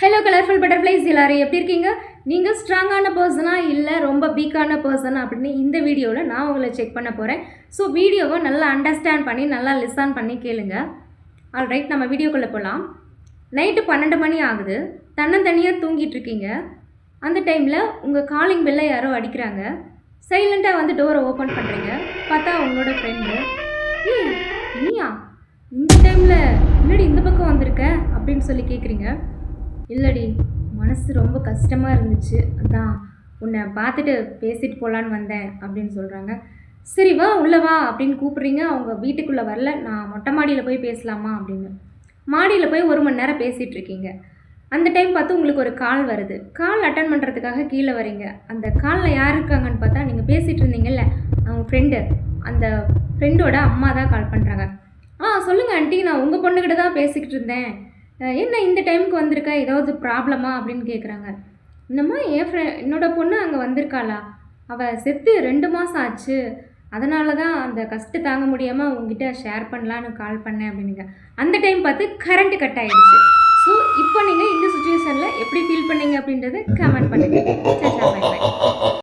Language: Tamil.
ஹலோ கலர்ஃபுல் பட்டர்ஃப்ளைஸ் எல்லாரும் எப்படி இருக்கீங்க? நீங்கள் ஸ்ட்ராங்கான பர்சனா இல்லை ரொம்ப வீக்கான பர்சனா அப்படின்னு இந்த வீடியோவில் நான் உங்களை செக் பண்ண போகிறேன். ஸோ வீடியோவை நல்லா அண்டர்ஸ்டாண்ட் பண்ணி நல்லா லிசன் பண்ணி கேளுங்க. ஆல்ரைட், நம்ம வீடியோக்குள்ளே போகலாம். நைட்டு 12 மணி ஆகுது. தன்னந்தனியாக தூங்கிட்டு இருக்கீங்க. அந்த டைமில் உங்கள் காலிங் பெல்லை யாரோ அடிக்கிறாங்க. சைலண்ட்டாக வந்து டோரை ஓப்பன் பண்ணுறீங்க. பார்த்தா உங்களோட ஃப்ரெண்டு. ஏய் நீயா இந்த டைமில் முன்னாடி இந்த பக்கம் வந்திருக்க அப்படின்னு சொல்லி கேட்குறீங்க. இல்லடி, மனசு ரொம்ப கஷ்டமாக இருந்துச்சு, அதான் உன்னை பார்த்துட்டு பேசிட்டு போகலான்னு வந்தேன் அப்படின்னு சொல்கிறாங்க. சரி வா உள்ளே வா அப்படின்னு கூப்பிட்றீங்க. அவங்க வீட்டுக்குள்ளே வரல. நான் மொட்டை மாடியில் போய் பேசலாமா அப்படின்னு மாடியில் போய் 1 மணி நேரம் பேசிகிட்டு இருக்கீங்க. அந்த டைம் பார்த்து உங்களுக்கு ஒரு கால் வருது. கால் அட்டன் பண்ணுறதுக்காக கீழே வரீங்க. அந்த காலில் யார் இருக்காங்கன்னு பார்த்தா நீங்கள் பேசிகிட்டு இருந்தீங்கல்ல அவங்க ஃப்ரெண்டு, அந்த ஃப்ரெண்டோட அம்மா தான் கால் பண்ணுறாங்க. சொல்லுங்கள் ஆண்டி, நான் உங்கள் பொண்ணுக்கிட்ட தான் பேசிக்கிட்டு இருந்தேன். என்ன இந்த டைமுக்கு வந்திருக்கா, ஏதாவது ப்ராப்ளமா அப்படின்னு கேட்குறாங்க. இன்னமும் என்னோடய பொண்ணு அங்கே வந்திருக்காளா, அவள் செத்து 2 மாதம் ஆச்சு, அதனால தான் அந்த கஷ்டம் தாங்க முடியாமல் உங்ககிட்ட ஷேர் பண்ணலான்னு கால் பண்ணேன் அப்படின்னுங்க. அந்த டைம் பார்த்து கரண்ட்டு கட் ஆகிடுச்சு. ஸோ இப்போ நீங்கள் இந்த சுச்சுவேஷனில் எப்படி ஃபீல் பண்ணீங்க அப்படின்றத கமெண்ட் பண்ணுங்கள்.